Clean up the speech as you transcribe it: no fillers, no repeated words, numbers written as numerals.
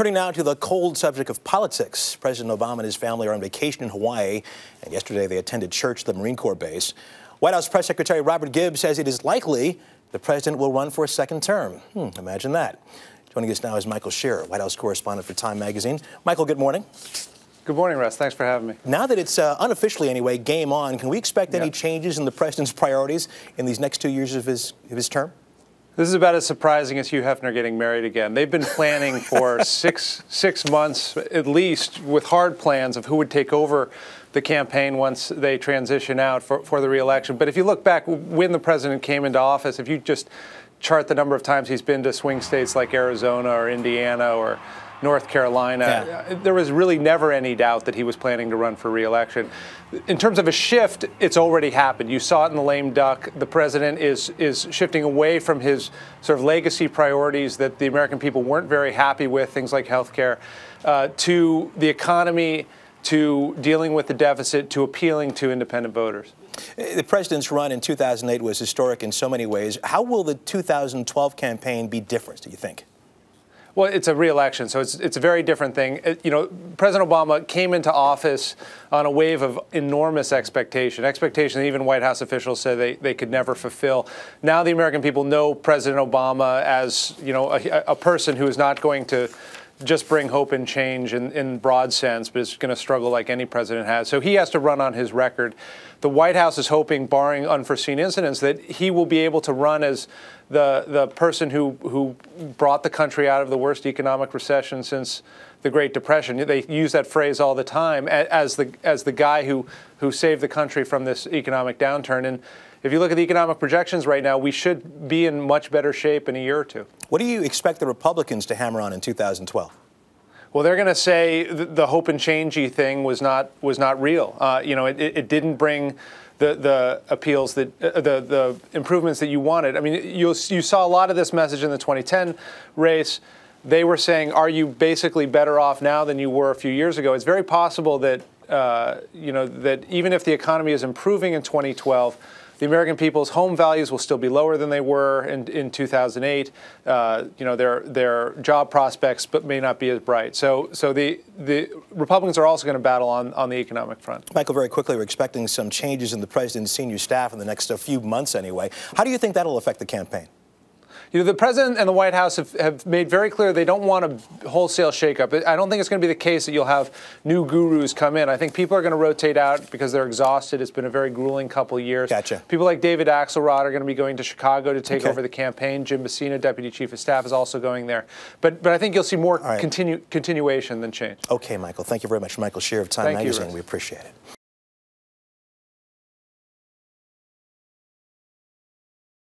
Turning now to the cold subject of politics. President Obama and his family are on vacation in Hawaii, and yesterday they attended church at the Marine Corps base. White House Press Secretary Robert Gibbs says it is likely the president will run for a second term. Imagine that. Joining us now is Michael Scherer, White House correspondent for Time magazine. Michael, good morning. Good morning, Russ. Thanks for having me. Now that it's unofficially anyway, game on, can we expect any changes in the president's priorities in these next 2 years of his term? This is about as surprising as Hugh Hefner getting married again. They've been planning for six months at least with hard plans of who would take over the campaign once they transition out for the re-election. But if you look back when the president came into office, if you just chart the number of times he's been to swing states like Arizona or Indiana or North Carolina, there was really never any doubt that he was planning to run for re-election. In terms of a shift, it's already happened. You saw it in the lame duck. The president is shifting away from his sort of legacy priorities that the American people weren't very happy with, things like health care, to the economy, to dealing with the deficit, to appealing to independent voters. The president's run in 2008 was historic in so many ways. How will the 2012 campaign be different, do you think? Well, it's a re-election, so it's a very different thing. President Obama came into office on a wave of enormous expectation that even White House officials said they could never fulfill. Now the American people know President Obama as, a person who is not going to just bring hope and change in broad sense, but is going to struggle like any president has. So he has to run on his record. The White House is hoping, barring unforeseen incidents, that he will be able to run as the person who brought the country out of the worst economic recession since the Great Depression. They use that phrase all the time as the guy who saved the country from this economic downturn. And if you look at the economic projections right now, we should be in much better shape in a year or two. What do you expect the Republicans to hammer on in 2012? Well, they're going to say the hope and changey thing was not real. It didn't bring the appeals that the improvements that you wanted. I mean, you saw a lot of this message in the 2010 race. They were saying, "Are you basically better off now than you were a few years ago?" It's very possible that that even if the economy is improving in 2012. The American people's home values will still be lower than they were in 2008. Their job prospects but may not be as bright. So the Republicans are also going to battle on the economic front. Michael, very quickly, we're expecting some changes in the president's senior staff in the next few months anyway. How do you think that'll affect the campaign? The president and the White House have made very clear they don't want a wholesale shakeup. I don't think it's going to be the case that you'll have new gurus come in. I think people are going to rotate out because they're exhausted. It's been a very grueling couple of years. Gotcha. People like David Axelrod are going to be going to Chicago to take over the campaign. Jim Messina, Deputy Chief of Staff, is also going there. But I think you'll see more continuation than change. Okay, Michael. Thank you very much. Michael Scherer of Time magazine. We appreciate it.